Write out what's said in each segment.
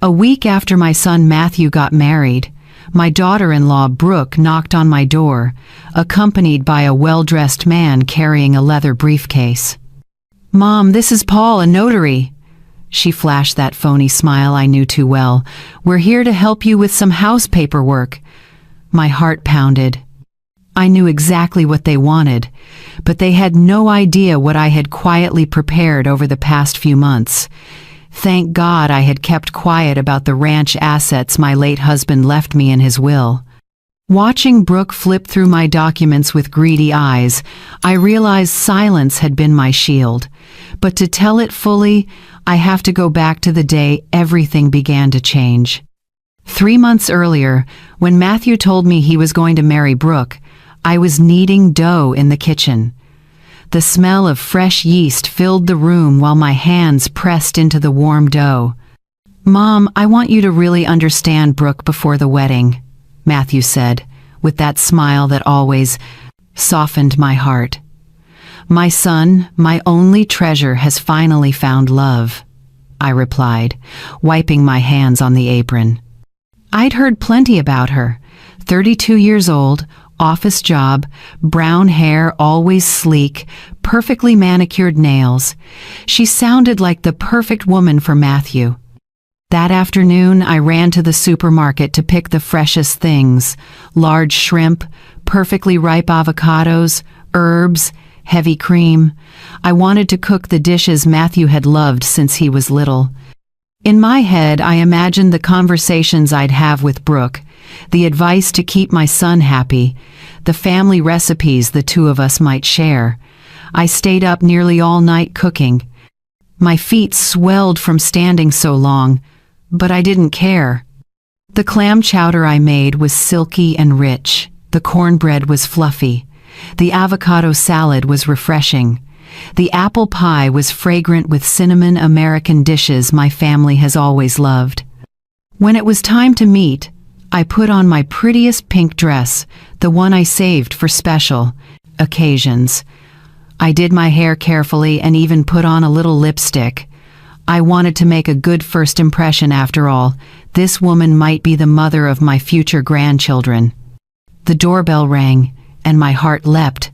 A week after my son Matthew got married, my daughter-in-law Brooke knocked on my door, accompanied by a well-dressed man carrying a leather briefcase. "Mom, this is Paul, a notary." She flashed that phony smile I knew too well. "We're here to help you with some house paperwork." My heart pounded. I knew exactly what they wanted, but they had no idea what I had quietly prepared over the past few months. Thank God I had kept quiet about the ranch assets my late husband left me in his will. Watching Brooke flip through my documents with greedy eyes, I realized silence had been my shield. But to tell it fully, I have to go back to the day everything began to change. 3 months earlier, when Matthew told me he was going to marry Brooke, I was kneading dough in the kitchen. The smell of fresh yeast filled the room while my hands pressed into the warm dough. "Mom, I want you to really understand Brooke before the wedding," Matthew said, with that smile that always softened my heart. "My son, my only treasure, has finally found love," I replied, wiping my hands on the apron. I'd heard plenty about her. 32 years old, office job, brown hair always sleek, perfectly manicured nails. She sounded like the perfect woman for Matthew. That afternoon, I ran to the supermarket to pick the freshest things: large shrimp, perfectly ripe avocados, herbs, heavy cream. I wanted to cook the dishes Matthew had loved since he was little. In my head, I imagined the conversations I'd have with Brooke, the advice to keep my son happy, the family recipes the two of us might share. I stayed up nearly all night cooking. My feet swelled from standing so long, but I didn't care. The clam chowder I made was silky and rich. The cornbread was fluffy. The avocado salad was refreshing. The apple pie was fragrant with cinnamon American dishes my family has always loved. When it was time to meet, I put on my prettiest pink dress, the one I saved for special occasions. I did my hair carefully and even put on a little lipstick. I wanted to make a good first impression after all. This woman might be the mother of my future grandchildren. The doorbell rang, and my heart leapt.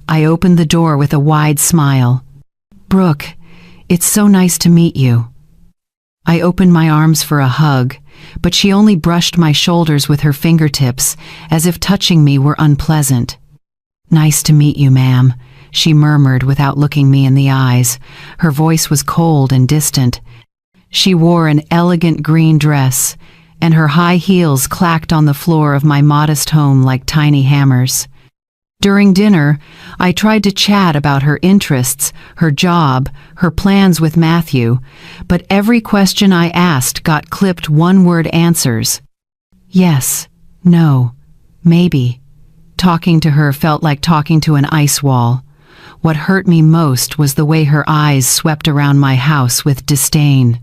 I opened the door with a wide smile. "Brooke, it's so nice to meet you." I opened my arms for a hug, but she only brushed my shoulders with her fingertips, as if touching me were unpleasant. "Nice to meet you, ma'am," she murmured without looking me in the eyes. Her voice was cold and distant. She wore an elegant green dress, and her high heels clacked on the floor of my modest home like tiny hammers. During dinner, I tried to chat about her interests, her job, her plans with Matthew, but every question I asked got clipped one-word answers. Yes, no, maybe. Talking to her felt like talking to an ice wall. What hurt me most was the way her eyes swept around my house with disdain,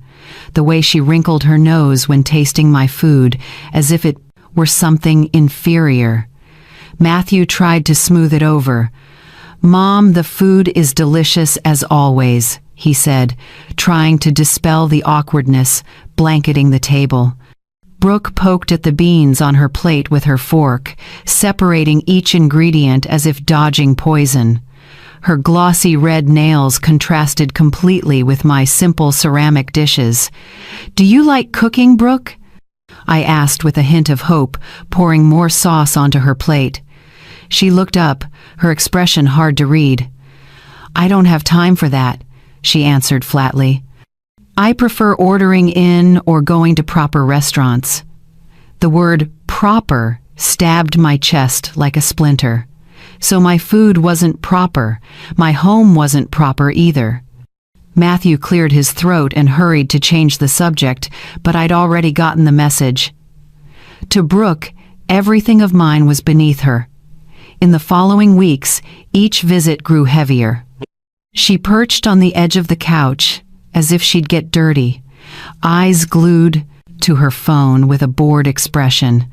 the way she wrinkled her nose when tasting my food, as if it were something inferior. Matthew tried to smooth it over. "Mom, the food is delicious as always," he said, trying to dispel the awkwardness blanketing the table. Brooke poked at the beans on her plate with her fork, separating each ingredient as if dodging poison. Her glossy red nails contrasted completely with my simple ceramic dishes. "Do you like cooking, Brooke?" I asked with a hint of hope, pouring more sauce onto her plate. She looked up, her expression hard to read. "I don't have time for that," she answered flatly. "I prefer ordering in or going to proper restaurants." The word proper stabbed my chest like a splinter. So my food wasn't proper. My home wasn't proper either. Matthew cleared his throat and hurried to change the subject, but I'd already gotten the message. To Brooke, everything of mine was beneath her. In the following weeks, each visit grew heavier. She perched on the edge of the couch, as if she'd get dirty, eyes glued to her phone with a bored expression.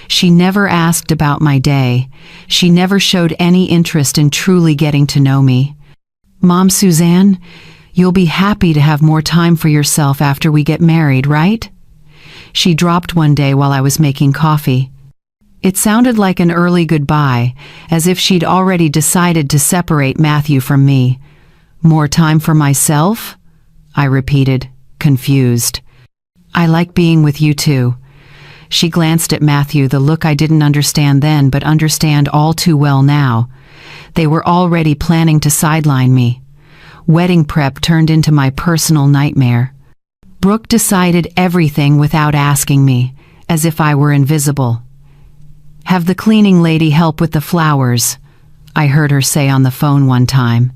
She never asked about my day. She never showed any interest in truly getting to know me. "Mom, Suzanne, you'll be happy to have more time for yourself after we get married, right?" She dropped one day while I was making coffee. It sounded like an early goodbye, as if she'd already decided to separate Matthew from me. More time for myself? I repeated, confused. I like being with you too. She glanced at Matthew, the look I didn't understand then but understand all too well now. They were already planning to sideline me. Wedding prep turned into my personal nightmare. Brooke decided everything without asking me, as if I were invisible. "Have the cleaning lady help with the flowers," I heard her say on the phone one time.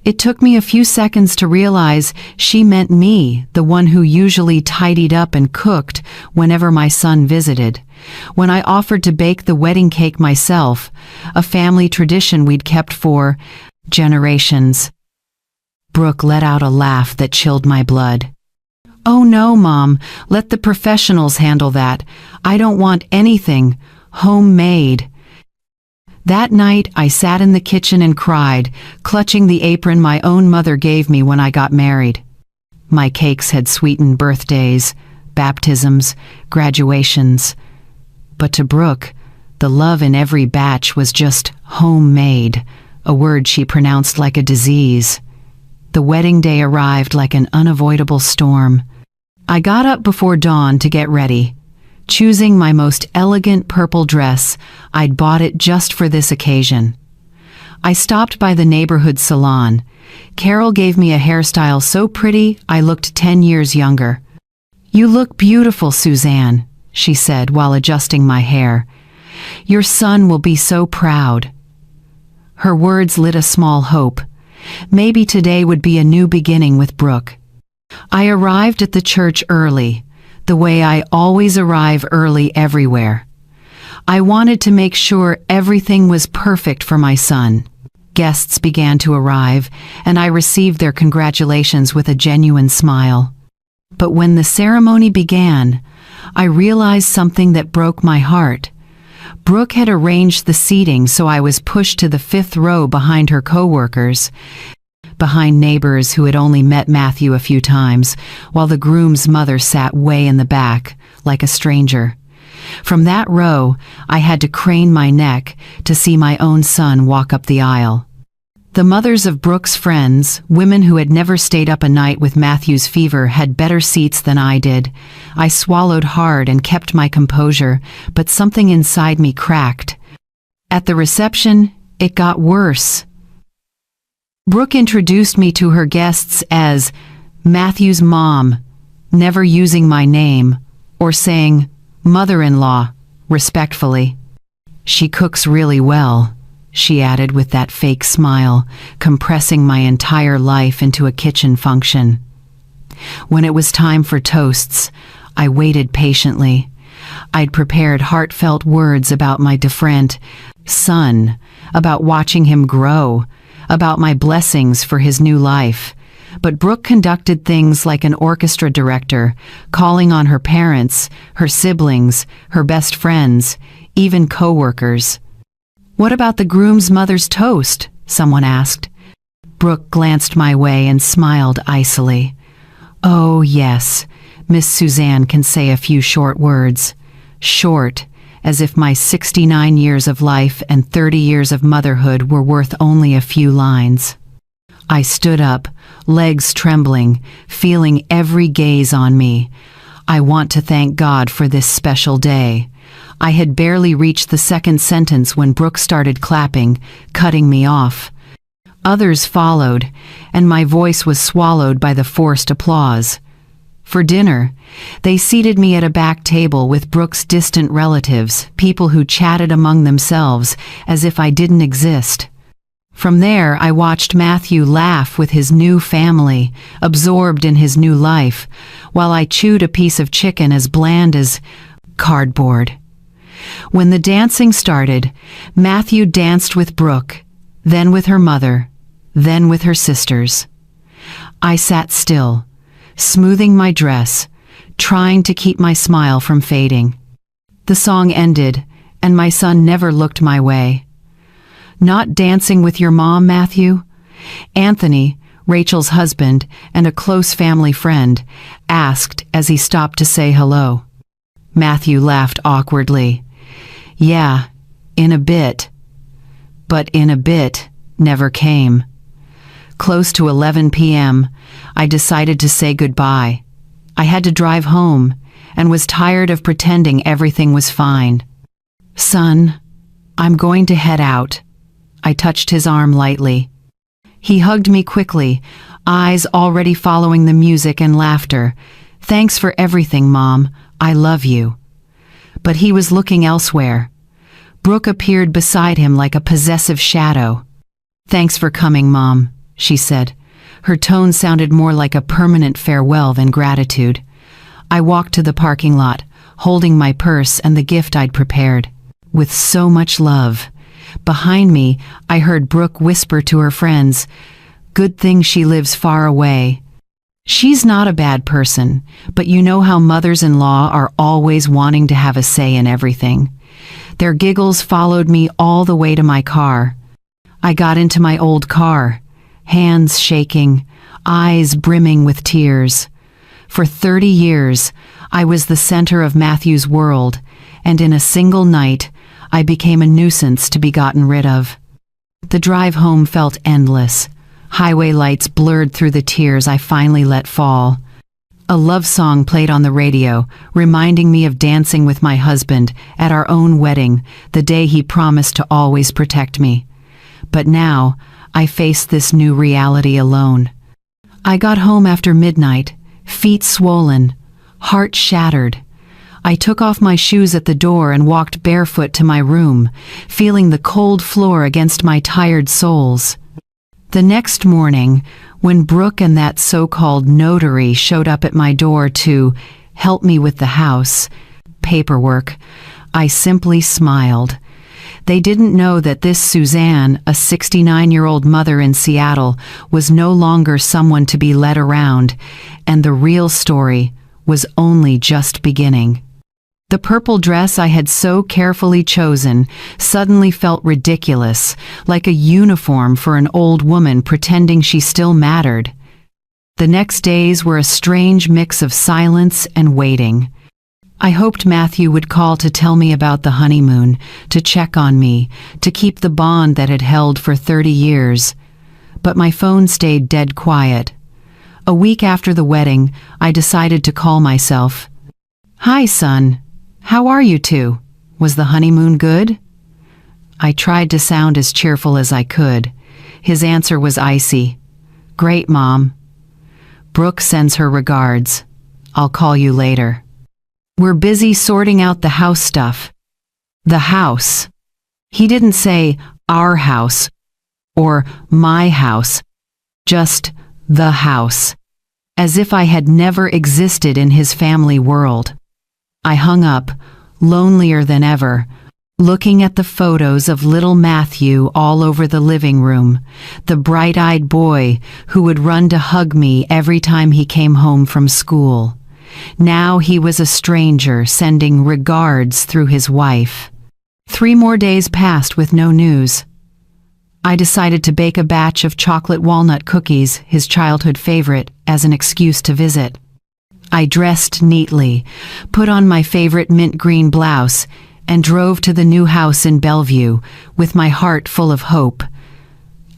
It took me a few seconds to realize she meant me, the one who usually tidied up and cooked whenever my son visited. When I offered to bake the wedding cake myself, a family tradition we'd kept for generations. Brooke let out a laugh that chilled my blood. "Oh no, Mom, let the professionals handle that. I don't want anything homemade." That night, I sat in the kitchen and cried, clutching the apron my own mother gave me when I got married. My cakes had sweetened birthdays, baptisms, graduations. But to Brooke, the love in every batch was just homemade, a word she pronounced like a disease. The wedding day arrived like an unavoidable storm. I got up before dawn to get ready, choosing my most elegant purple dress. I'd bought it just for this occasion. I stopped by the neighborhood salon. Carol gave me a hairstyle so pretty I looked 10 years younger. "You look beautiful, Suzanne," she said while adjusting my hair. "Your son will be so proud." Her words lit a small hope. Maybe today would be a new beginning with Brooke. I arrived at the church early, the way I always arrive early everywhere. I wanted to make sure everything was perfect for my son. Guests began to arrive, and I received their congratulations with a genuine smile. But when the ceremony began, I realized something that broke my heart. Brooke had arranged the seating so I was pushed to the 5th row behind her coworkers, behind neighbors who had only met Matthew a few times, while the groom's mother sat way in the back, like a stranger. From that row, I had to crane my neck to see my own son walk up the aisle. The mothers of Brooke's friends, women who had never stayed up a night with Matthew's fever, had better seats than I did. I swallowed hard and kept my composure, but something inside me cracked. At the reception, it got worse. Brooke introduced me to her guests as Matthew's mom, never using my name, or saying mother-in-law, respectfully. "She cooks really well," she added with that fake smile, compressing my entire life into a kitchen function. When it was time for toasts, I waited patiently. I'd prepared heartfelt words about my different son, about watching him grow, about my blessings for his new life. But Brooke conducted things like an orchestra director, calling on her parents, her siblings, her best friends, even coworkers. "What about the groom's mother's toast?" someone asked. Brooke glanced my way and smiled icily. "Oh, yes, Miss Suzanne can say a few short words. Short, as if my 69 years of life and 30 years of motherhood were worth only a few lines." I stood up, legs trembling, feeling every gaze on me. I want to thank God for this special day. I had barely reached the second sentence when Brooke started clapping, cutting me off. Others followed, and my voice was swallowed by the forced applause. For dinner, they seated me at a back table with Brooke's distant relatives, people who chatted among themselves as if I didn't exist. From there, I watched Matthew laugh with his new family, absorbed in his new life, while I chewed a piece of chicken as bland as cardboard. When the dancing started, Matthew danced with Brooke, then with her mother, then with her sisters. I sat still, smoothing my dress, trying to keep my smile from fading. The song ended, and my son never looked my way. "Not dancing with your mom, Matthew?" Anthony, Rachel's husband and a close family friend, asked as he stopped to say hello. Matthew laughed awkwardly. Yeah, in a bit. But in a bit never came. Close to 11 p.m., I decided to say goodbye. I had to drive home and was tired of pretending everything was fine. Son, I'm going to head out. I touched his arm lightly. He hugged me quickly, eyes already following the music and laughter. Thanks for everything, Mom. I love you. But he was looking elsewhere. Brooke appeared beside him like a possessive shadow. Thanks for coming, Mom, she said. Her tone sounded more like a permanent farewell than gratitude. I walked to the parking lot, holding my purse and the gift I'd prepared. With so much love. Behind me, I heard Brooke whisper to her friends, "Good thing she lives far away." She's not a bad person, but you know how mothers-in-law are always wanting to have a say in everything. Their giggles followed me all the way to my car. I got into my old car, hands shaking, eyes brimming with tears. For 30 years, I was the center of Matthew's world, and in a single night, I became a nuisance to be gotten rid of. The drive home felt endless. Highway lights blurred through the tears I finally let fall. A love song played on the radio, reminding me of dancing with my husband at our own wedding, the day he promised to always protect me. But now, I faced this new reality alone. I got home after midnight, feet swollen, heart shattered. I took off my shoes at the door and walked barefoot to my room, feeling the cold floor against my tired soles. The next morning, when Brooke and that so-called notary showed up at my door to help me with the house paperwork, I simply smiled. They didn't know that this Suzanne, a 69-year-old mother in Seattle, was no longer someone to be led around, and the real story was only just beginning. The purple dress I had so carefully chosen suddenly felt ridiculous, like a uniform for an old woman pretending she still mattered. The next days were a strange mix of silence and waiting. I hoped Matthew would call to tell me about the honeymoon, to check on me, to keep the bond that had held for 30 years. But my phone stayed dead quiet. A week after the wedding, I decided to call myself. "Hi, son. How are you two? Was the honeymoon good?" I tried to sound as cheerful as I could. His answer was icy. "Great, Mom. Brooke sends her regards. I'll call you later. We're busy sorting out the house stuff." The house. He didn't say our house or my house, just the house, as if I had never existed in his family world. I hung up, lonelier than ever, looking at the photos of little Matthew all over the living room, the bright-eyed boy who would run to hug me every time he came home from school. Now he was a stranger sending regards through his wife. 3 more days passed with no news. I decided to bake a batch of chocolate walnut cookies, his childhood favorite, as an excuse to visit. I dressed neatly, put on my favorite mint green blouse, and drove to the new house in Bellevue with my heart full of hope.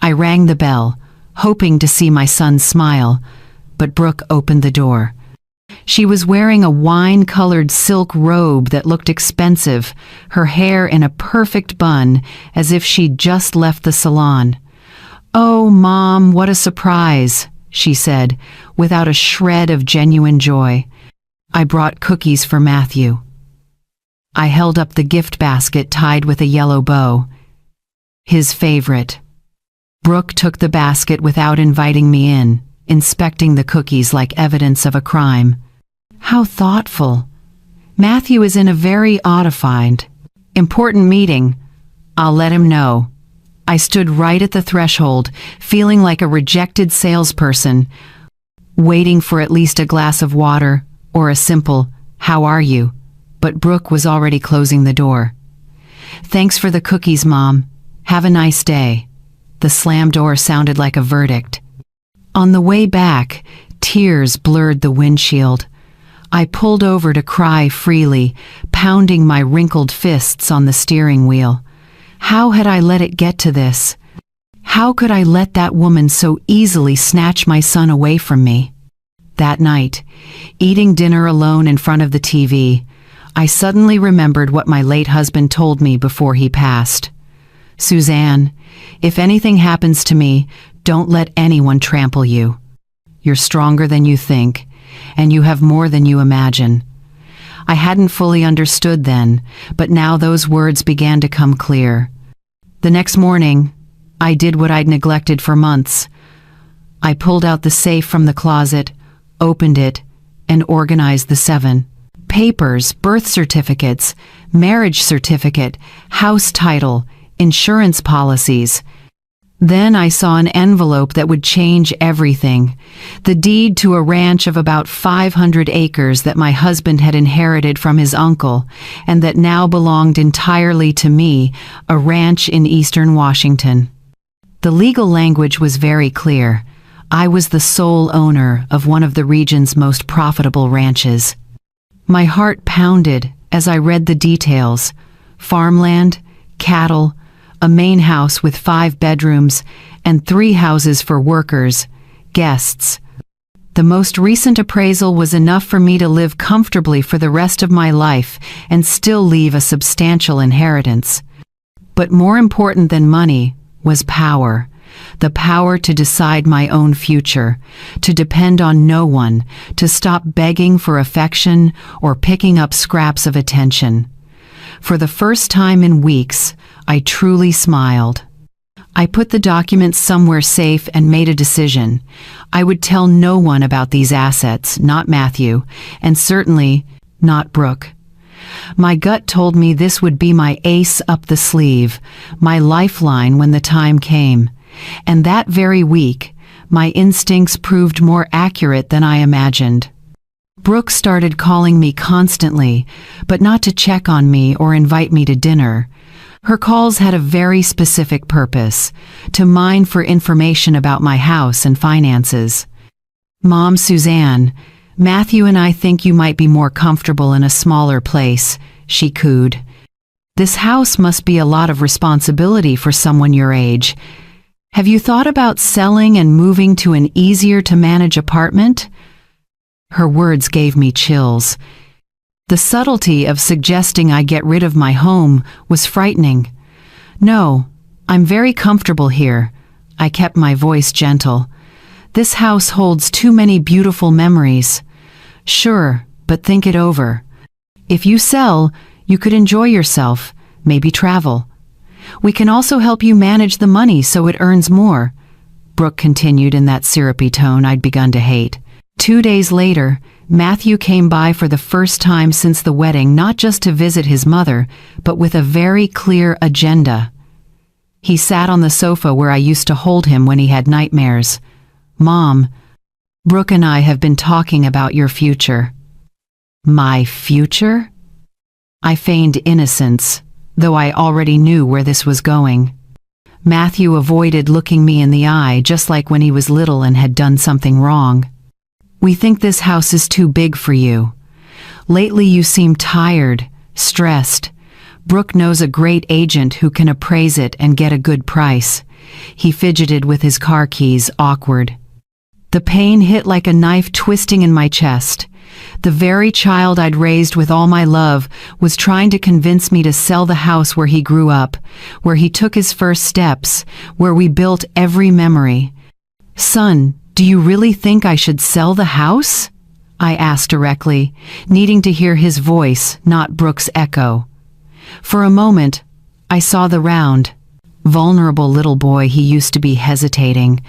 I rang the bell, hoping to see my son smile, but Brooke opened the door. She was wearing a wine-colored silk robe that looked expensive, her hair in a perfect bun, as if she'd just left the salon. "Oh, Mom, what a surprise," she said, without a shred of genuine joy. "I brought cookies for Matthew." I held up the gift basket tied with a yellow bow. His favorite. Brooke took the basket without inviting me in, inspecting the cookies like evidence of a crime. How thoughtful. Matthew is in a very important meeting. I'll let him know. I stood right at the threshold, feeling like a rejected salesperson, waiting for at least a glass of water or a simple, "How are you?" But Brooke was already closing the door. "Thanks for the cookies, Mom. Have a nice day." The slam door sounded like a verdict. On the way back, tears blurred the windshield. I pulled over to cry freely, pounding my wrinkled fists on the steering wheel. How had I let it get to this? How could I let that woman so easily snatch my son away from me? That night, eating dinner alone in front of the TV, I suddenly remembered what my late husband told me before he passed. Suzanne, if anything happens to me, don't let anyone trample you. You're stronger than you think, and you have more than you imagine. I hadn't fully understood then, but now those words began to come clear. The next morning, I did what I'd neglected for months. I pulled out the safe from the closet, opened it, and organized the 7 papers: birth certificates, marriage certificate, house title, insurance policies. Then I saw an envelope that would change everything. The deed to a ranch of about 500 acres that my husband had inherited from his uncle, and that now belonged entirely to me, a ranch in eastern Washington. The legal language was very clear. I was the sole owner of one of the region's most profitable ranches. My heart pounded as I read the details: farmland, cattle, a main house with 5 bedrooms, and 3 houses for workers, guests. The most recent appraisal was enough for me to live comfortably for the rest of my life and still leave a substantial inheritance. But more important than money was power. The power to decide my own future, to depend on no one, to stop begging for affection or picking up scraps of attention. For the first time in weeks, I truly smiled. I put the documents somewhere safe and made a decision. I would tell no one about these assets, not Matthew, and certainly not Brooke. My gut told me this would be my ace up the sleeve, my lifeline when the time came. And that very week, my instincts proved more accurate than I imagined. Brooke started calling me constantly, but not to check on me or invite me to dinner. Her calls had a very specific purpose: to mine for information about my house and finances. "Mom, Suzanne, Matthew and I think you might be more comfortable in a smaller place," she cooed. "This house must be a lot of responsibility for someone your age. Have you thought about selling and moving to an easier-to-manage apartment?" Her words gave me chills. The subtlety of suggesting I get rid of my home was frightening. "No, I'm very comfortable here." I kept my voice gentle. "This house holds too many beautiful memories." "Sure, but think it over. If you sell, you could enjoy yourself, maybe travel. We can also help you manage the money so it earns more," Brooke continued in that syrupy tone I'd begun to hate. 2 days later, Matthew came by for the first time since the wedding, not just to visit his mother, but with a very clear agenda. He sat on the sofa where I used to hold him when he had nightmares. "Mom, Brooke and I have been talking about your future." "My future?" I feigned innocence, though I already knew where this was going. Matthew avoided looking me in the eye, just like when he was little and had done something wrong. "We think this house is too big for you. Lately you seem tired, stressed. Brooke knows a great agent who can appraise it and get a good price." He fidgeted with his car keys, awkward. The pain hit like a knife twisting in my chest. The very child I'd raised with all my love was trying to convince me to sell the house where he grew up, where he took his first steps, where we built every memory. "Son, do you really think I should sell the house?" I asked directly, needing to hear his voice, not Brooke's echo. For a moment, I saw the round, vulnerable little boy he used to be, hesitating,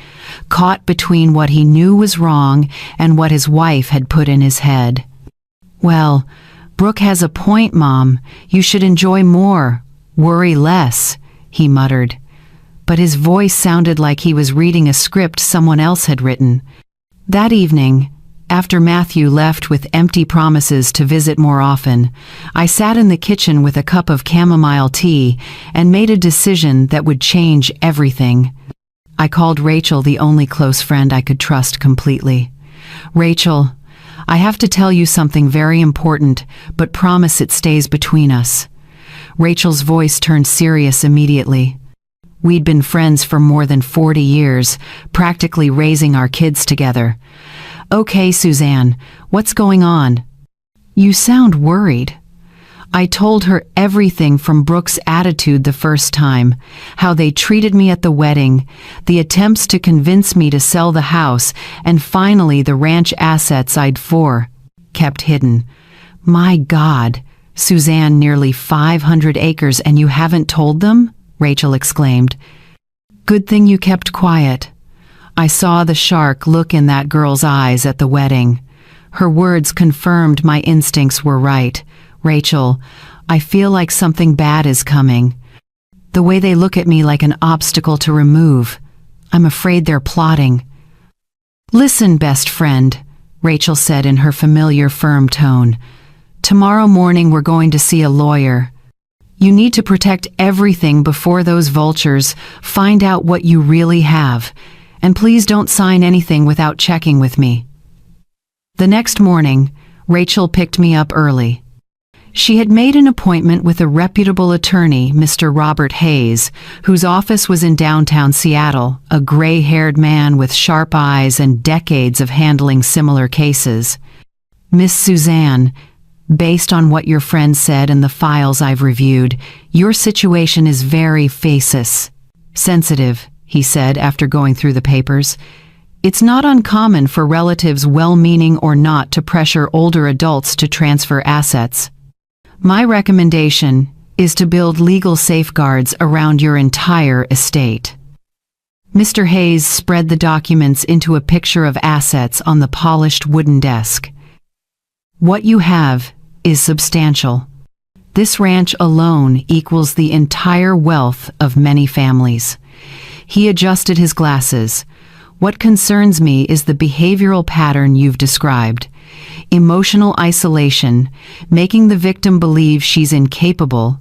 caught between what he knew was wrong and what his wife had put in his head. "Well, Brooke has a point, Mom. You should enjoy more, worry less," he muttered. But his voice sounded like he was reading a script someone else had written. That evening, after Matthew left with empty promises to visit more often, I sat in the kitchen with a cup of chamomile tea and made a decision that would change everything. I called Rachel, the only close friend I could trust completely. "Rachel, I have to tell you something very important, but promise it stays between us." Rachel's voice turned serious immediately. We'd been friends for more than 40 years, practically raising our kids together. "Okay, Suzanne, what's going on?" "You sound worried." I told her everything, from Brooke's attitude the first time, how they treated me at the wedding, the attempts to convince me to sell the house, and finally the ranch assets I'd kept hidden. "My God, Suzanne, nearly 500 acres and you haven't told them?" Rachel exclaimed. "Good thing you kept quiet." I saw the shark look in that girl's eyes at the wedding. Her words confirmed my instincts were right. "Rachel, I feel like something bad is coming. The way they look at me like an obstacle to remove. I'm afraid they're plotting." "Listen, best friend," Rachel said in her familiar firm tone. "Tomorrow morning we're going to see a lawyer. You need to protect everything before those vultures find out what you really have. And please don't sign anything without checking with me." The next morning, Rachel picked me up early. She had made an appointment with a reputable attorney, Mr. Robert Hayes, whose office was in downtown Seattle, a gray-haired man with sharp eyes and decades of handling similar cases. "Miss Suzanne, based on what your friend said and the files I've reviewed, your situation is very sensitive," he said after going through the papers. "It's not uncommon for relatives, well-meaning or not, to pressure older adults to transfer assets. My recommendation is to build legal safeguards around your entire estate." Mr. Hayes spread the documents into a picture of assets on the polished wooden desk. "What you have is substantial. This ranch alone equals the entire wealth of many families." He adjusted his glasses. "What concerns me is the behavioral pattern you've described. Emotional isolation, making the victim believe she's incapable,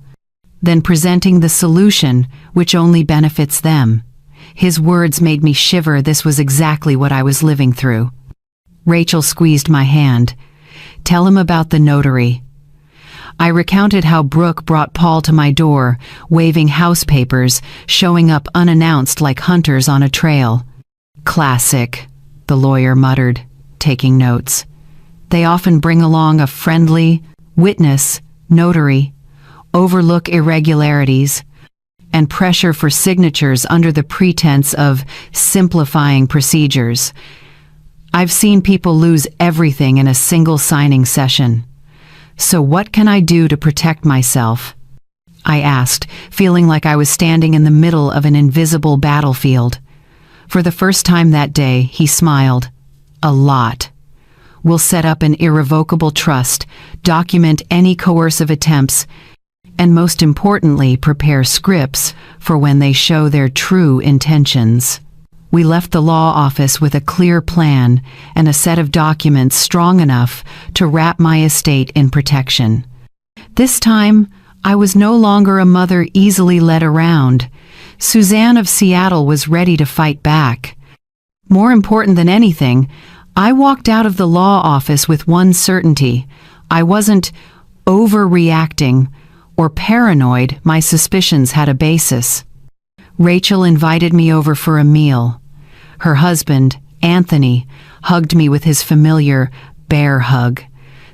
then presenting the solution, which only benefits them." His words made me shiver. This was exactly what I was living through. Rachel squeezed my hand. "Tell him about the notary." I recounted how Brooke brought Paul to my door, waving house papers, showing up unannounced like hunters on a trail. "Classic," the lawyer muttered, taking notes. "They often bring along a friendly witness, notary, overlook irregularities, and pressure for signatures under the pretense of simplifying procedures. I've seen people lose everything in a single signing session. So what can I do to protect myself?" I asked, feeling like I was standing in the middle of an invisible battlefield. For the first time that day, he smiled. "A lot. We'll set up an irrevocable trust, document any coercive attempts, and most importantly, prepare scripts for when they show their true intentions." We left the law office with a clear plan and a set of documents strong enough to wrap my estate in protection. This time, I was no longer a mother easily led around. Suzanne of Seattle was ready to fight back. More important than anything, I walked out of the law office with one certainty: I wasn't overreacting or paranoid. My suspicions had a basis. Rachel invited me over for a meal. Her husband, Anthony, hugged me with his familiar bear hug.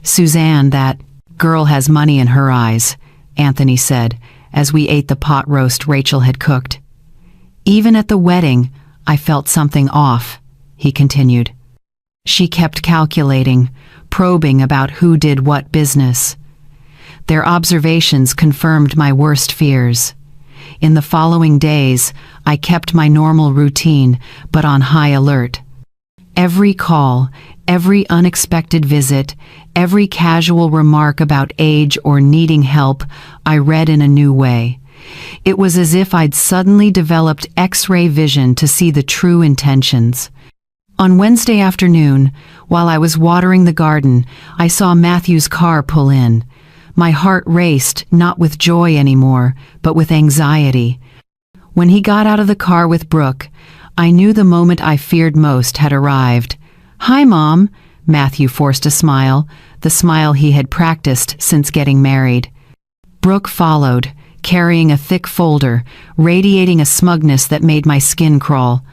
"Suzanne, that girl has money in her eyes," Anthony said, as we ate the pot roast Rachel had cooked. "Even at the wedding, I felt something off," he continued. "She kept calculating, probing about who did what business." Their observations confirmed my worst fears. In the following days, I kept my normal routine, but on high alert. Every call, every unexpected visit, every casual remark about age or needing help, I read in a new way. It was as if I'd suddenly developed X-ray vision to see the true intentions. On Wednesday afternoon, while I was watering the garden, I saw Matthew's car pull in. My heart raced, not with joy anymore, but with anxiety. When he got out of the car with Brooke, I knew the moment I feared most had arrived. "Hi, Mom," Matthew forced a smile, the smile he had practiced since getting married. Brooke followed, carrying a thick folder, radiating a smugness that made my skin crawl.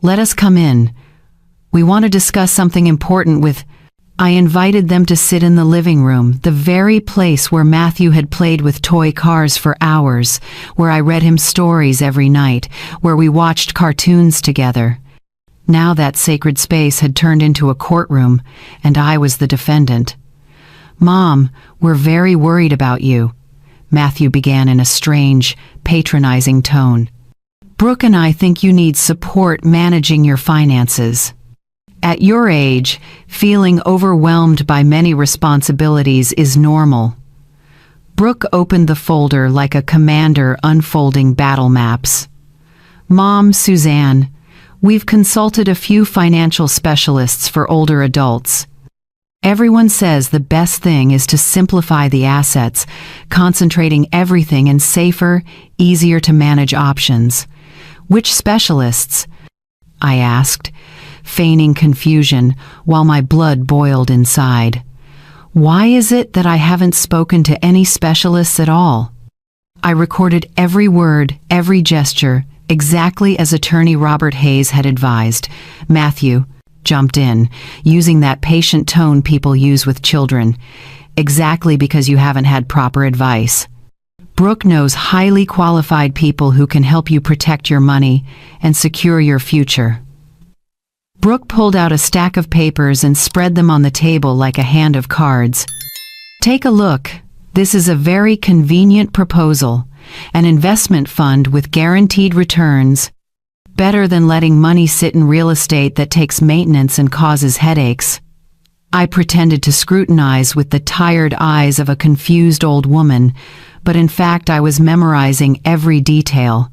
"Let us come in. We want to discuss something important with—" I invited them to sit in the living room, the very place where Matthew had played with toy cars for hours, where I read him stories every night, where we watched cartoons together. Now that sacred space had turned into a courtroom, and I was the defendant. "Mom, we're very worried about you," Matthew began in a strange, patronizing tone. "Brooke and I think you need support managing your finances. At your age, feeling overwhelmed by many responsibilities is normal." Brooke opened the folder like a commander unfolding battle maps. "Mom, Suzanne, we've consulted a few financial specialists for older adults. Everyone says the best thing is to simplify the assets, concentrating everything in safer, easier to manage options." "Which specialists?" I asked, feigning confusion while my blood boiled inside. Why is it that I haven't spoken to any specialists at all? I recorded every word, every gesture, exactly as attorney Robert Hayes had advised. Matthew jumped in, using that patient tone people use with children. "Exactly because you haven't had proper advice. Brooke knows highly qualified people who can help you protect your money and secure your future." Brooke pulled out a stack of papers and spread them on the table like a hand of cards. "Take a look. This is a very convenient proposal. An investment fund with guaranteed returns. Better than letting money sit in real estate that takes maintenance and causes headaches." I pretended to scrutinize with the tired eyes of a confused old woman, but in fact I was memorizing every detail.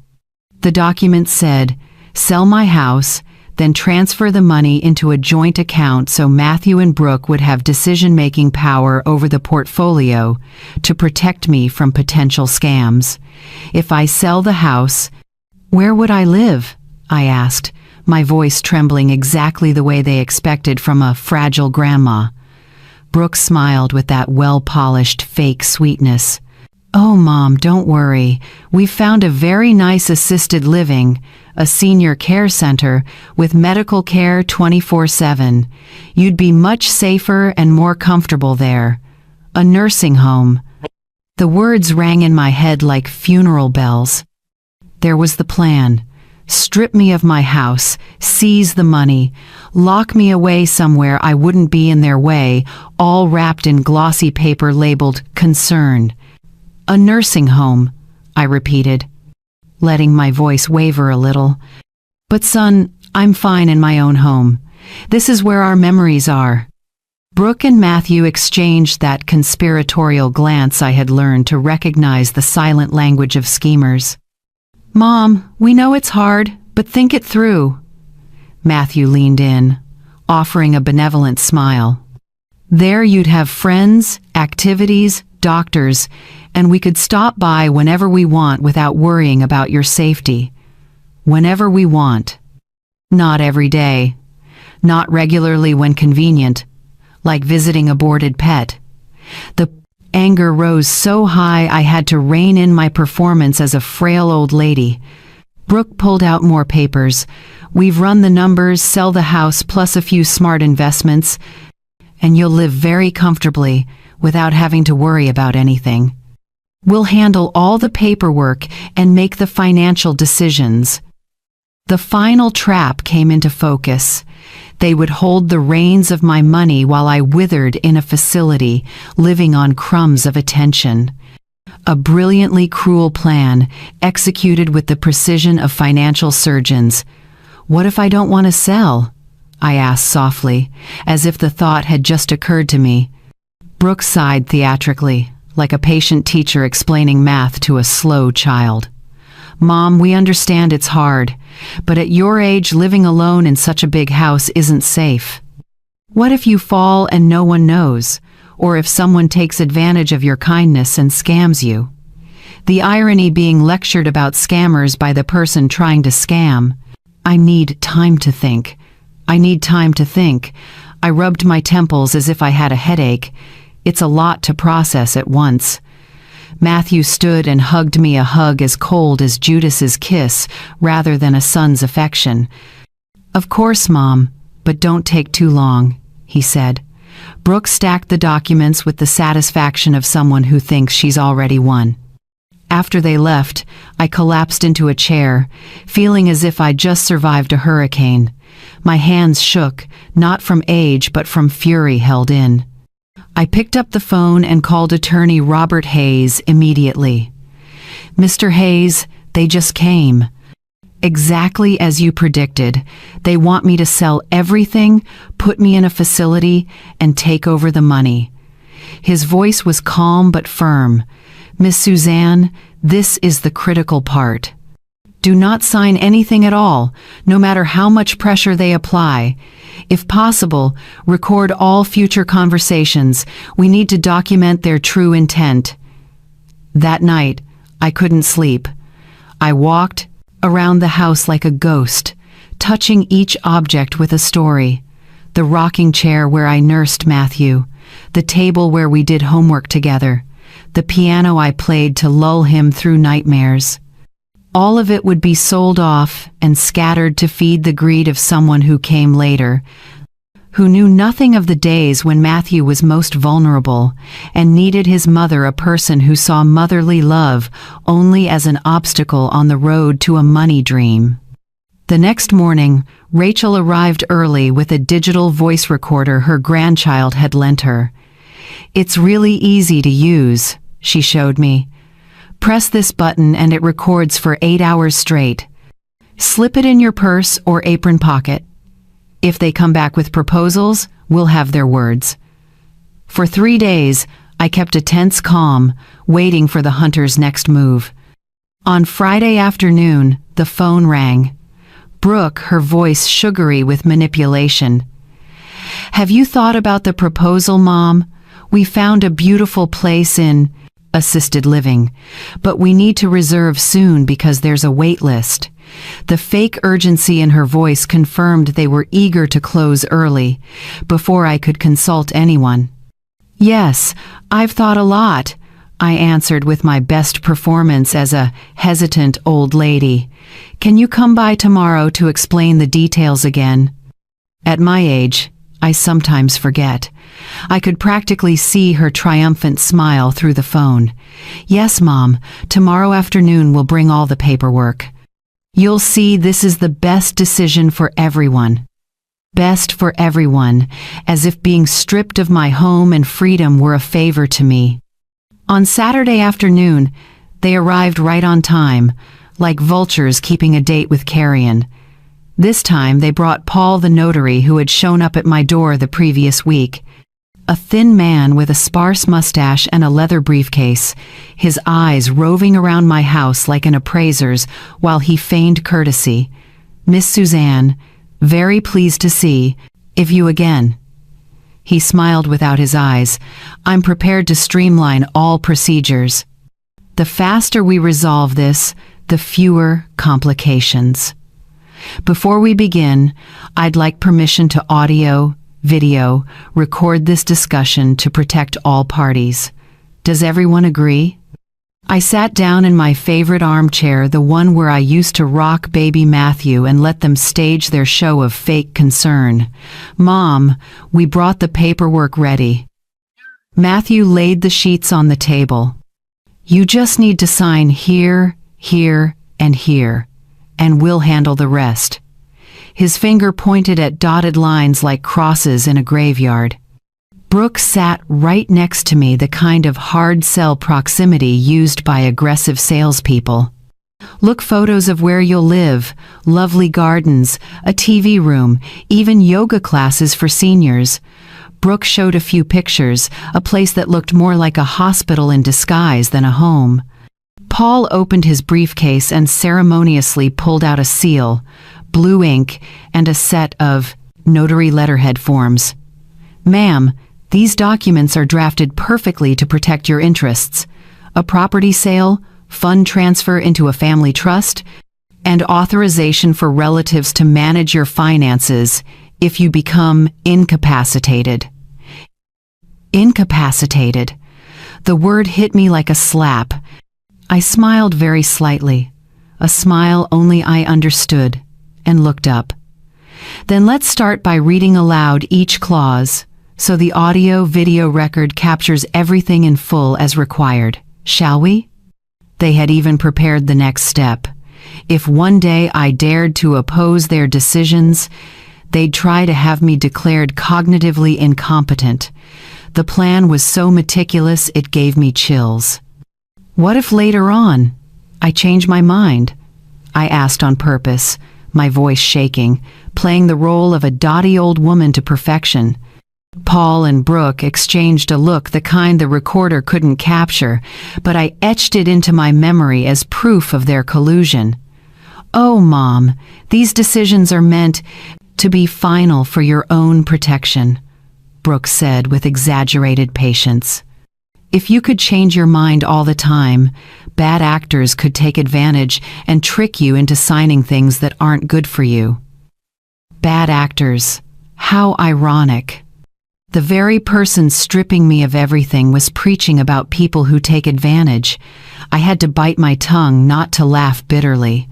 The document said, "Sell my house, then transfer the money into a joint account so Matthew and Brooke would have decision-making power over the portfolio to protect me from potential scams. If I sell the house, where would I live?" I asked, my voice trembling exactly the way they expected from a fragile grandma. Brooke smiled with that well-polished fake sweetness. "Oh, Mom, don't worry. We've found a very nice assisted living, a senior care center with medical care 24/7. You'd be much safer and more comfortable there. A nursing home." The words rang in my head like funeral bells. There was the plan. Strip me of my house, seize the money, lock me away somewhere I wouldn't be in their way, all wrapped in glossy paper labeled "concern." "A nursing home," I repeated, letting my voice waver a little. "But son, I'm fine in my own home. This is where our memories are." Brooke and Matthew exchanged that conspiratorial glance I had learned to recognize the silent language of schemers. "Mom, we know it's hard, but think it through." Matthew leaned in, offering a benevolent smile. "There you'd have friends, activities, doctors, and we could stop by whenever we want without worrying about your safety. Whenever we want. Not every day. Not regularly when convenient, like visiting a boarded pet." The anger rose so high I had to rein in my performance as a frail old lady. Brooke pulled out more papers. "We've run the numbers, sell the house plus a few smart investments, and you'll live very comfortably without having to worry about anything. We'll handle all the paperwork and make the financial decisions." The final trap came into focus. They would hold the reins of my money while I withered in a facility, living on crumbs of attention. A brilliantly cruel plan, executed with the precision of financial surgeons. "What if I don't want to sell?" I asked softly, as if the thought had just occurred to me. Brooke sighed theatrically, like a patient teacher explaining math to a slow child. "Mom, we understand it's hard, but at your age living alone in such a big house isn't safe. What if you fall and no one knows, or if someone takes advantage of your kindness and scams you?" The irony being lectured about scammers by the person trying to scam. "I need time to think. I need time to think." I rubbed my temples as if I had a headache. It's a lot to process at once. Matthew stood and hugged me, a hug as cold as Judas's kiss rather than a son's affection. "Of course, Mom, but don't take too long," he said. Brooke stacked the documents with the satisfaction of someone who thinks she's already won. After they left, I collapsed into a chair, feeling as if I'd just survived a hurricane. My hands shook, not from age but from fury held in. I picked up the phone and called attorney Robert Hayes immediately. "Mr. Hayes, they just came. Exactly as you predicted. They want me to sell everything, put me in a facility, and take over the money." His voice was calm but firm. "Miss Suzanne, this is the critical part. Do not sign anything at all, no matter how much pressure they apply. If possible, record all future conversations. We need to document their true intent." That night, I couldn't sleep. I walked around the house like a ghost, touching each object with a story. The rocking chair where I nursed Matthew, the table where we did homework together, the piano I played to lull him through nightmares. All of it would be sold off and scattered to feed the greed of someone who came later, who knew nothing of the days when Matthew was most vulnerable and needed his mother, a person who saw motherly love only as an obstacle on the road to a money dream. The next morning, Rachel arrived early with a digital voice recorder her grandchild had lent her. "It's really easy to use," she showed me. "Press this button and it records for 8 hours straight. Slip it in your purse or apron pocket. If they come back with proposals, we'll have their words." For 3 days, I kept a tense calm, waiting for the hunter's next move. On Friday afternoon, the phone rang. Brooke, her voice sugary with manipulation. "Have you thought about the proposal, Mom? We found a beautiful place in assisted living, but we need to reserve soon because there's a wait list." The fake urgency in her voice confirmed they were eager to close early, before I could consult anyone. "Yes, I've thought a lot," I answered with my best performance as a hesitant old lady. "Can you come by tomorrow to explain the details again?" At my age, I sometimes forget. I could practically see her triumphant smile through the phone. "Yes, Mom, tomorrow afternoon we'll bring all the paperwork. You'll see this is the best decision for everyone." Best for everyone, as if being stripped of my home and freedom were a favor to me. On Saturday afternoon, they arrived right on time, like vultures keeping a date with carrion. This time they brought Paul the notary, who had shown up at my door the previous week. A thin man with a sparse mustache and a leather briefcase, his eyes roving around my house like an appraiser's while he feigned courtesy. "Miss Suzanne, very pleased to see you again." He smiled without his eyes. "I'm prepared to streamline all procedures. The faster we resolve this, the fewer complications. Before we begin, I'd like permission to video, record this discussion to protect all parties. Does everyone agree?" I sat down in my favorite armchair, the one where I used to rock baby Matthew and let them stage their show of fake concern. "Mom, we brought the paperwork ready." Matthew laid the sheets on the table. "You just need to sign here, here, and here, and we'll handle the rest." His finger pointed at dotted lines like crosses in a graveyard. Brooke sat right next to me, the kind of hard sell proximity used by aggressive salespeople. "Look, photos of where you'll live, lovely gardens, a TV room, even yoga classes for seniors." Brooke showed a few pictures, a place that looked more like a hospital in disguise than a home. Paul opened his briefcase and ceremoniously pulled out a seal, blue ink, and a set of notary letterhead forms. "Ma'am, these documents are drafted perfectly to protect your interests. A property sale, fund transfer into a family trust, and authorization for relatives to manage your finances if you become incapacitated. Incapacitated. The word hit me like a slap. I smiled very slightly, a smile only I understood, and looked up. Then let's start by reading aloud each clause, so the audio-video record captures everything in full as required, shall we? They had even prepared the next step. If one day I dared to oppose their decisions, they'd try to have me declared cognitively incompetent. The plan was so meticulous it gave me chills. What if later on I change my mind? I asked on purpose, my voice shaking, playing the role of a dotty old woman to perfection. Paul and Brooke exchanged a look, the kind the recorder couldn't capture, but I etched it into my memory as proof of their collusion. Oh, Mom, these decisions are meant to be final for your own protection, Brooke said with exaggerated patience. If you could change your mind all the time, bad actors could take advantage and trick you into signing things that aren't good for you. Bad actors. How ironic. The very person stripping me of everything was preaching about people who take advantage. I had to bite my tongue not to laugh bitterly.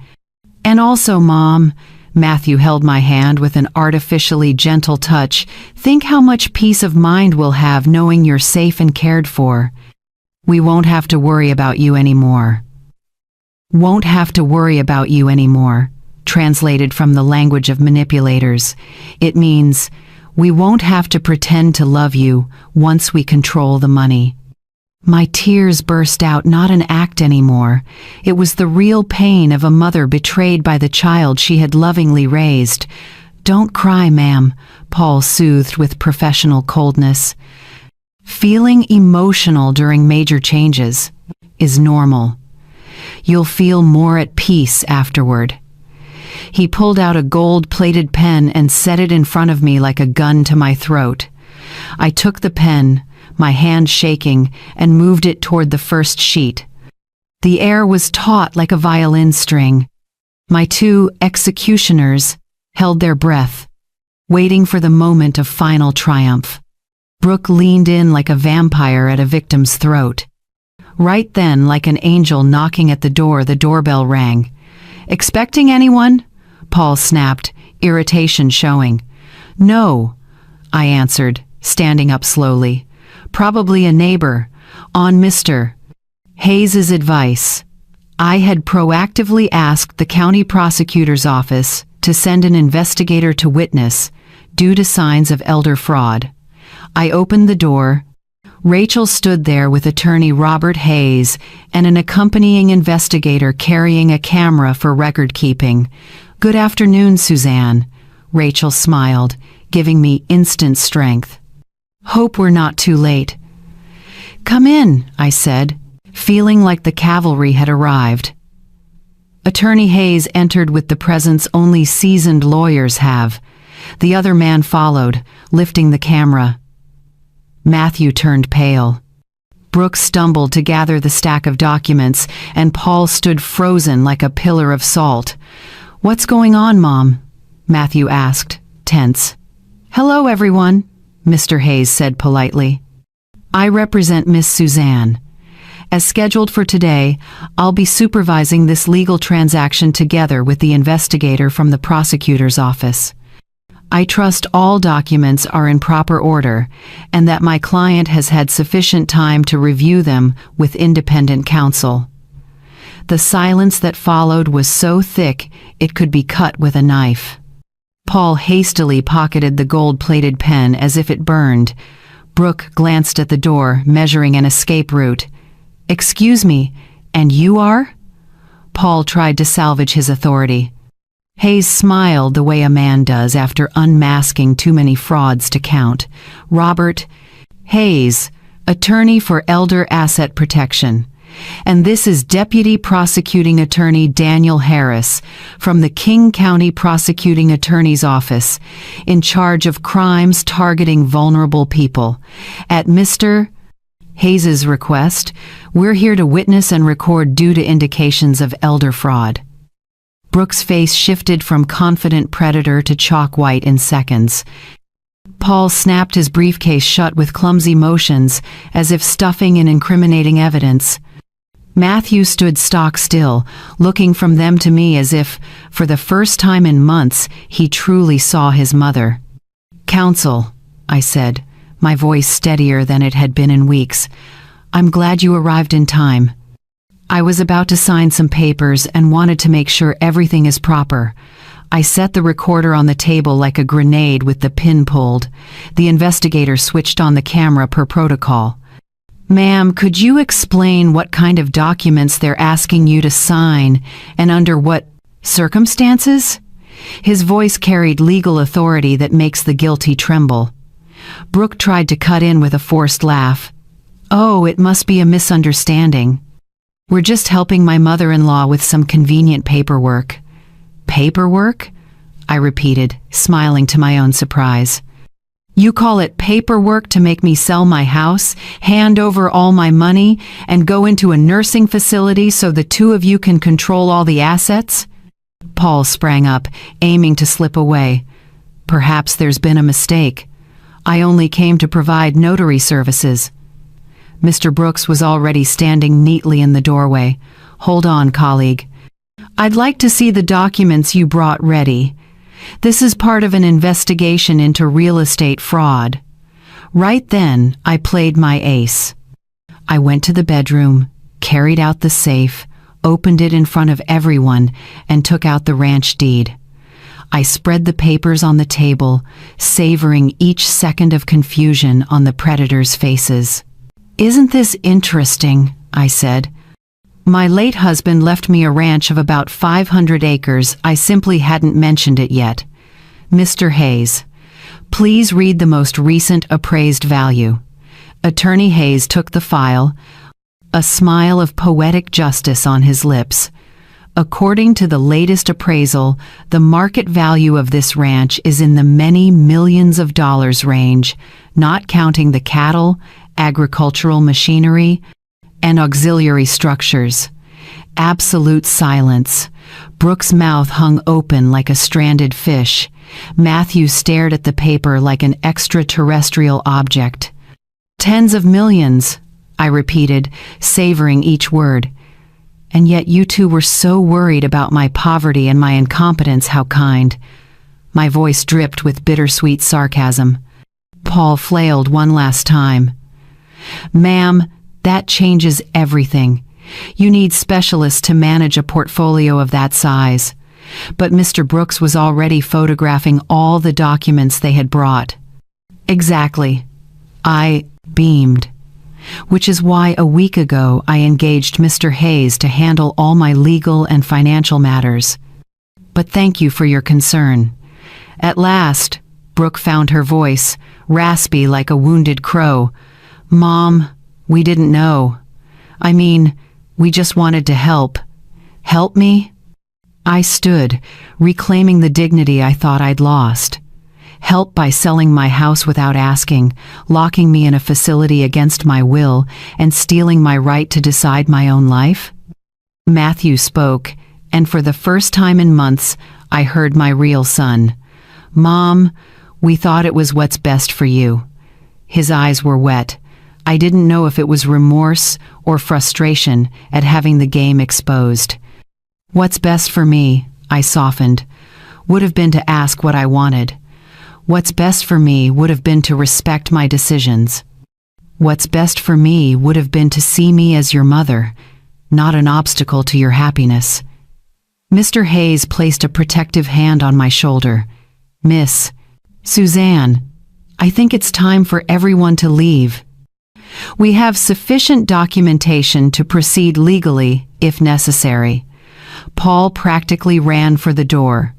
And also, Mom, Matthew held my hand with an artificially gentle touch. Think how much peace of mind we'll have knowing you're safe and cared for. We won't have to worry about you anymore. Won't have to worry about you anymore. Translated from the language of manipulators, it means we won't have to pretend to love you once we control the money. My tears burst out, not an act anymore. It was the real pain of a mother betrayed by the child she had lovingly raised. Don't cry, ma'am, Paul soothed with professional coldness. Feeling emotional during major changes is normal. You'll feel more at peace afterward. He pulled out a gold-plated pen and set it in front of me like a gun to my throat. I took the pen, my hand shaking, and moved it toward the first sheet. The air was taut like a violin string. My two executioners held their breath, waiting for the moment of final triumph. Brooke leaned in like a vampire at a victim's throat. Right then, like an angel knocking at the doorbell rang. "Expecting anyone?" Paul snapped, irritation showing. "No," I answered, standing up slowly. "Probably a neighbor, on Mr. Hayes's advice." I had proactively asked the county prosecutor's office to send an investigator to witness, due to signs of elder fraud. I opened the door. Rachel stood there with attorney Robert Hayes and an accompanying investigator carrying a camera for record keeping. "Good afternoon, Suzanne," Rachel smiled, giving me instant strength. "Hope we're not too late." "Come in," I said, feeling like the cavalry had arrived. Attorney Hayes entered with the presence only seasoned lawyers have. The other man followed, lifting the camera. Matthew turned pale. Brooke stumbled to gather the stack of documents, and Paul stood frozen like a pillar of salt. "What's going on, Mom?" Matthew asked, tense. "Hello, everyone," Mr. Hayes said politely. "I represent Miss Suzanne. As scheduled for today, I'll be supervising this legal transaction together with the investigator from the prosecutor's office. I trust all documents are in proper order and that my client has had sufficient time to review them with independent counsel." The silence that followed was so thick it could be cut with a knife. Paul hastily pocketed the gold-plated pen as if it burned. Brooke glanced at the door, measuring an escape route. "Excuse me, and you are?" Paul tried to salvage his authority. Hayes smiled the way a man does after unmasking too many frauds to count. "Robert Hayes, attorney for Elder Asset Protection. And this is Deputy Prosecuting Attorney Daniel Harris from the King County Prosecuting Attorney's Office, in charge of crimes targeting vulnerable people. At Mr. Hayes's request, we're here to witness and record due to indications of elder fraud." Brooke's face shifted from confident predator to chalk white in seconds. Paul snapped his briefcase shut with clumsy motions, as if stuffing in incriminating evidence. Matthew stood stock still, looking from them to me as if, for the first time in months, he truly saw his mother. "Counsel," I said, my voice steadier than it had been in weeks. "I'm glad you arrived in time. I was about to sign some papers and wanted to make sure everything is proper." I set the recorder on the table like a grenade with the pin pulled. The investigator switched on the camera per protocol. "Ma'am, could you explain what kind of documents they're asking you to sign and under what circumstances?" His voice carried legal authority that makes the guilty tremble. Brooke tried to cut in with a forced laugh. "Oh, it must be a misunderstanding. We're just helping my mother-in-law with some convenient paperwork." "Paperwork?" I repeated, smiling to my own surprise. "You call it paperwork to make me sell my house, hand over all my money, and go into a nursing facility so the two of you can control all the assets?" Paul sprang up, aiming to slip away. "Perhaps there's been a mistake. I only came to provide notary services." Mr. Brooks was already standing neatly in the doorway. "Hold on, colleague. I'd like to see the documents you brought ready. This is part of an investigation into real estate fraud." Right then, I played my ace. I went to the bedroom, carried out the safe, opened it in front of everyone, and took out the ranch deed. I spread the papers on the table, savoring each second of confusion on the predators' faces. "Isn't this interesting?" I said. "My late husband left me a ranch of about 500 acres. I simply hadn't mentioned it yet. Mr. Hayes, please read the most recent appraised value." Attorney Hayes took the file, a smile of poetic justice on his lips. "According to the latest appraisal, the market value of this ranch is in the many millions of dollars range, not counting the cattle, agricultural machinery, and auxiliary structures." Absolute silence. Brooke's mouth hung open like a stranded fish. Matthew stared at the paper like an extraterrestrial object. "Tens of millions," I repeated, savoring each word. "And yet you two were so worried about my poverty and my incompetence. How kind." My voice dripped with bittersweet sarcasm. Paul flailed one last time. "Ma'am, that changes everything. You need specialists to manage a portfolio of that size." But Mr. Brooks was already photographing all the documents they had brought. "Exactly." I beamed. "Which is why a week ago I engaged Mr. Hayes to handle all my legal and financial matters. But thank you for your concern." At last, Brooke found her voice, raspy like a wounded crow. "Mom, we didn't know. I mean, we just wanted to help." "Help me?" I stood, reclaiming the dignity I thought I'd lost. "Help by selling my house without asking, locking me in a facility against my will, and stealing my right to decide my own life?" Matthew spoke, and for the first time in months, I heard my real son. "Mom, we thought it was what's best for you." His eyes were wet. I didn't know if it was remorse or frustration at having the game exposed. "What's best for me," I softened, "would have been to ask what I wanted. What's best for me would have been to respect my decisions. What's best for me would have been to see me as your mother, not an obstacle to your happiness." Mr. Hayes placed a protective hand on my shoulder. "Miss Suzanne, I think it's time for everyone to leave. We have sufficient documentation to proceed legally, if necessary." Paul practically ran for the door.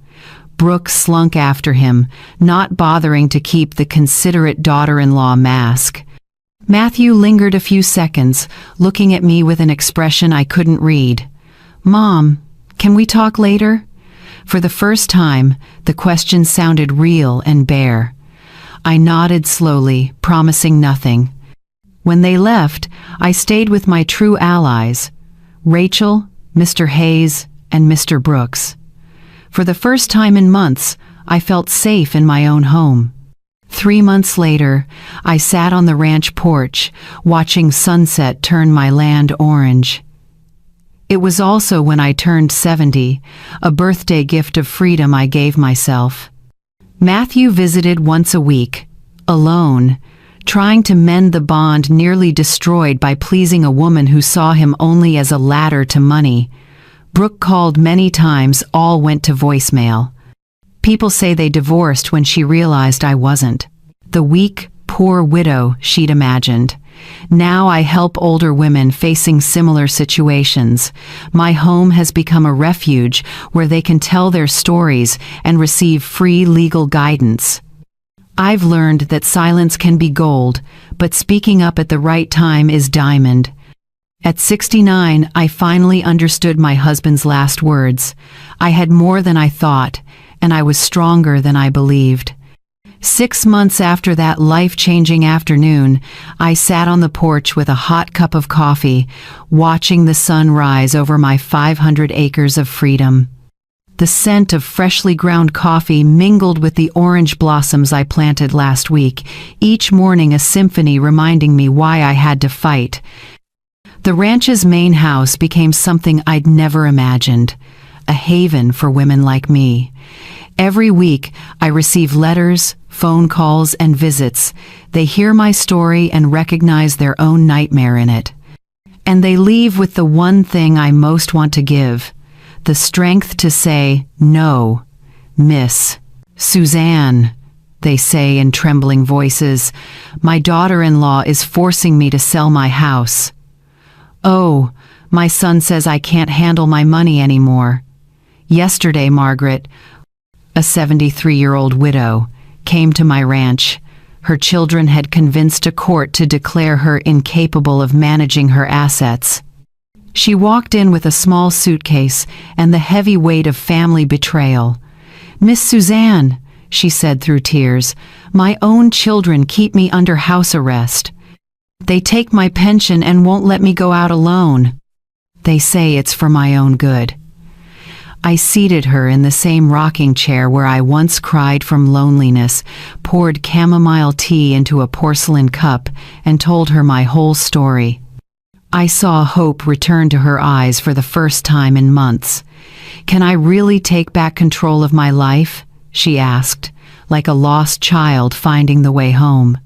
Brooke slunk after him, not bothering to keep the considerate daughter-in-law mask. Matthew lingered a few seconds, looking at me with an expression I couldn't read. "Mom, can we talk later?" For the first time, the question sounded real and bare. I nodded slowly, promising nothing. When they left, I stayed with my true allies, Rachel, Mr. Hayes, and Mr. Brooks. For the first time in months, I felt safe in my own home. 3 months later, I sat on the ranch porch, watching sunset turn my land orange. It was also when I turned 70, a birthday gift of freedom I gave myself. Matthew visited once a week, alone, trying to mend the bond nearly destroyed by pleasing a woman who saw him only as a ladder to money. Brooke called many times, all went to voicemail. People say they divorced when she realized I wasn't the weak, poor widow she'd imagined. Now I help older women facing similar situations. My home has become a refuge where they can tell their stories and receive free legal guidance. I've learned that silence can be gold, but speaking up at the right time is diamond. At 69, I finally understood my husband's last words. I had more than I thought, and I was stronger than I believed. 6 months after that life-changing afternoon, I sat on the porch with a hot cup of coffee, watching the sun rise over my 500 acres of freedom. The scent of freshly ground coffee mingled with the orange blossoms I planted last week, each morning a symphony reminding me why I had to fight. The ranch's main house became something I'd never imagined, a haven for women like me. Every week, I receive letters, phone calls, and visits. They hear my story and recognize their own nightmare in it. And they leave with the one thing I most want to give, the strength to say, "No, Miss Suzanne," they say in trembling voices. "My daughter-in-law is forcing me to sell my house." "Oh, my son says I can't handle my money anymore." Yesterday, Margaret, a 73-year-old widow, came to my ranch. Her children had convinced a court to declare her incapable of managing her assets. She walked in with a small suitcase and the heavy weight of family betrayal. "Miss Suzanne," she said through tears, "my own children keep me under house arrest. They take my pension and won't let me go out alone. They say it's for my own good." I seated her in the same rocking chair where I once cried from loneliness, poured chamomile tea into a porcelain cup, and told her my whole story. I saw hope return to her eyes for the first time in months. "Can I really take back control of my life?" she asked, like a lost child finding the way home.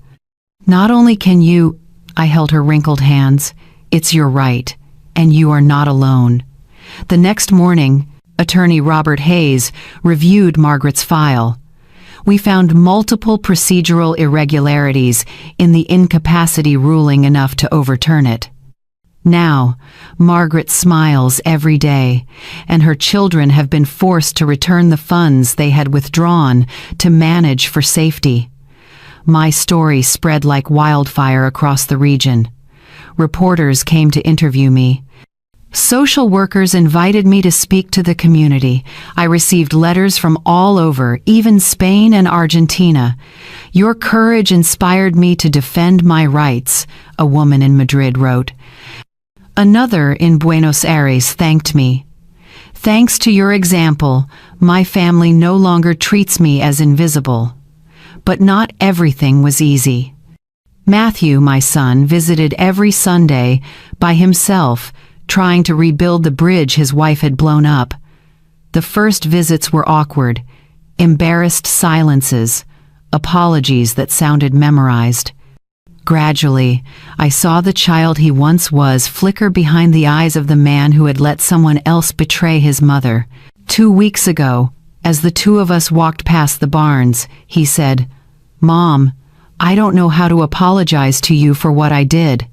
"Not only can you," I held her wrinkled hands, "it's your right, and you are not alone." The next morning, Attorney Robert Hayes reviewed Margaret's file. We found multiple procedural irregularities in the incapacity ruling enough to overturn it. Now, Margaret smiles every day, and her children have been forced to return the funds they had withdrawn to manage for safety. My story spread like wildfire across the region. Reporters came to interview me. Social workers invited me to speak to the community. I received letters from all over, even Spain and Argentina. "Your courage inspired me to defend my rights," a woman in Madrid wrote. Another in Buenos Aires thanked me. "Thanks to your example, my family no longer treats me as invisible." But not everything was easy. Matthew, my son, visited every Sunday by himself, trying to rebuild the bridge his wife had blown up. The first visits were awkward, embarrassed silences, apologies that sounded memorized. Gradually, I saw the child he once was flicker behind the eyes of the man who had let someone else betray his mother. 2 weeks ago, as the two of us walked past the barns, he said, "Mom, I don't know how to apologize to you for what I did."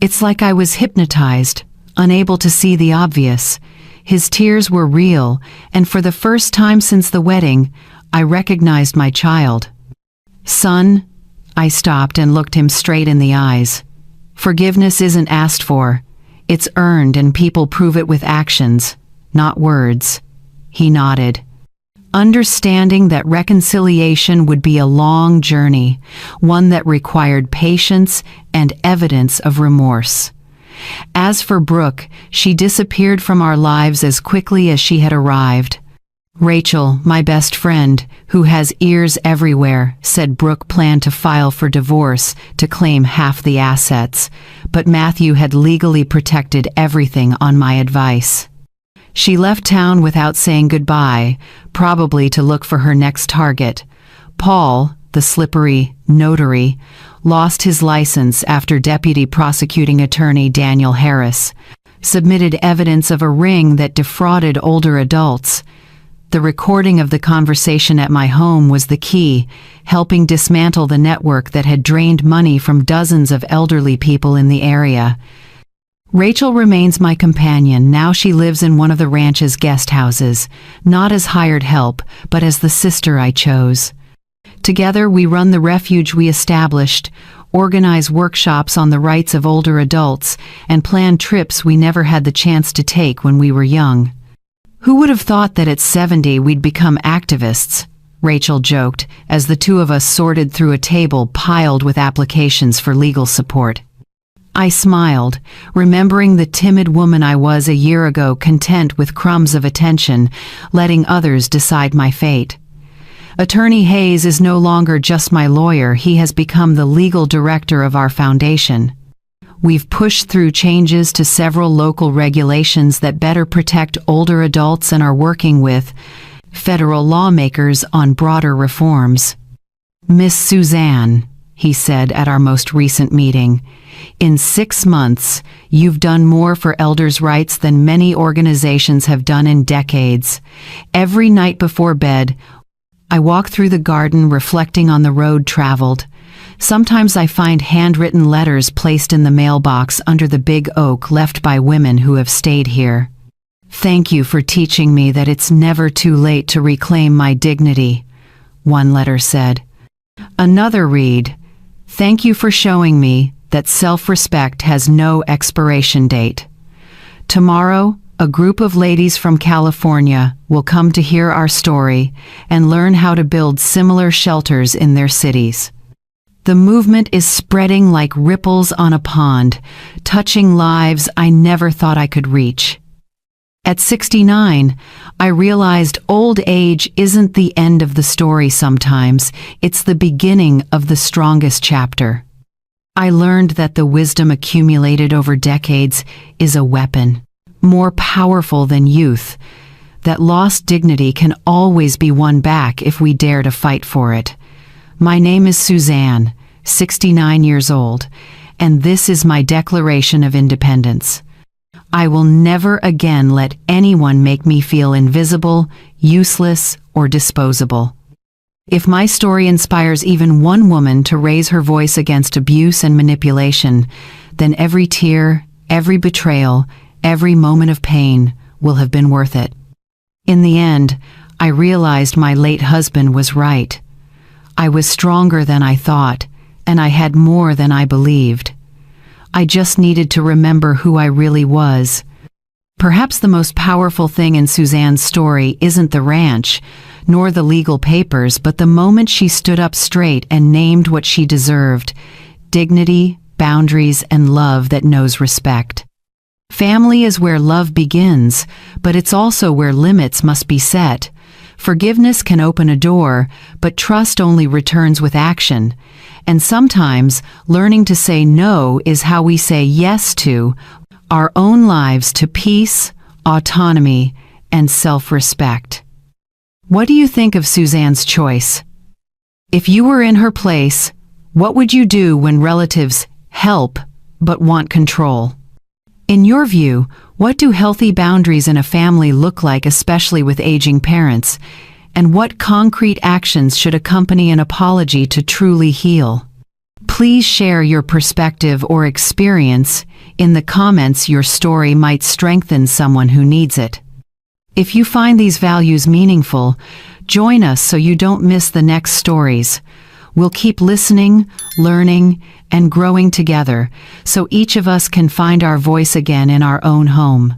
It's like I was hypnotized, unable to see the obvious. His tears were real, and for the first time since the wedding, I recognized my child. "Son," I stopped and looked him straight in the eyes. "Forgiveness isn't asked for. It's earned, and people prove it with actions, not words." He nodded, understanding that reconciliation would be a long journey, one that required patience and evidence of remorse. As for Brooke, she disappeared from our lives as quickly as she had arrived. Rachel, my best friend, who has ears everywhere, said Brooke planned to file for divorce to claim half the assets, but Matthew had legally protected everything on my advice. She left town without saying goodbye, probably to look for her next target. Paul, the slippery notary, lost his license after Deputy Prosecuting Attorney Daniel Harris submitted evidence of a ring that defrauded older adults. The recording of the conversation at my home was the key, helping dismantle the network that had drained money from dozens of elderly people in the area. Rachel remains my companion. Now she lives in one of the ranch's guest houses, not as hired help, but as the sister I chose. Together we run the refuge we established, organize workshops on the rights of older adults, and plan trips we never had the chance to take when we were young. Who would have thought that at 70 we'd become activists? Rachel joked, as the two of us sorted through a table piled with applications for legal support. I smiled, remembering the timid woman I was a year ago, content with crumbs of attention, letting others decide my fate. Attorney Hayes is no longer just my lawyer, he has become the legal director of our foundation. We've pushed through changes to several local regulations that better protect older adults and are working with federal lawmakers on broader reforms. Miss Suzanne, he said at our most recent meeting, in 6 months, you've done more for elders' rights than many organizations have done in decades. Every night before bed, I walk through the garden reflecting on the road traveled. Sometimes I find handwritten letters placed in the mailbox under the big oak left by women who have stayed here. Thank you for teaching me that it's never too late to reclaim my dignity, one letter said. Another read, thank you for showing me that self-respect has no expiration date. Tomorrow, a group of ladies from California will come to hear our story and learn how to build similar shelters in their cities. The movement is spreading like ripples on a pond, touching lives I never thought I could reach. At 69, I realized old age isn't the end of the story sometimes, it's the beginning of the strongest chapter. I learned that the wisdom accumulated over decades is a weapon, more powerful than youth, that lost dignity can always be won back if we dare to fight for it. My name is Suzanne, 69 years old, and this is my Declaration of Independence. I will never again let anyone make me feel invisible, useless, or disposable. If my story inspires even one woman to raise her voice against abuse and manipulation, then every tear, every betrayal, every moment of pain will have been worth it. In the end, I realized my late husband was right. I was stronger than I thought, and I had more than I believed. I just needed to remember who I really was. Perhaps the most powerful thing in Suzanne's story isn't the ranch, nor the legal papers, but the moment she stood up straight and named what she deserved: dignity, boundaries, and love that knows respect. Family is where love begins, but it's also where limits must be set. Forgiveness can open a door, but trust only returns with action. And sometimes, learning to say no is how we say yes to our own lives, to peace, autonomy, and self-respect. What do you think of Suzanne's choice? If you were in her place, what would you do when relatives help but want control? In your view, what do healthy boundaries in a family look like, especially with aging parents? And what concrete actions should accompany an apology to truly heal? Please share your perspective or experience in the comments. Your story might strengthen someone who needs it. If you find these values meaningful, join us so you don't miss the next stories. We'll keep listening, learning, and growing together, so each of us can find our voice again in our own home.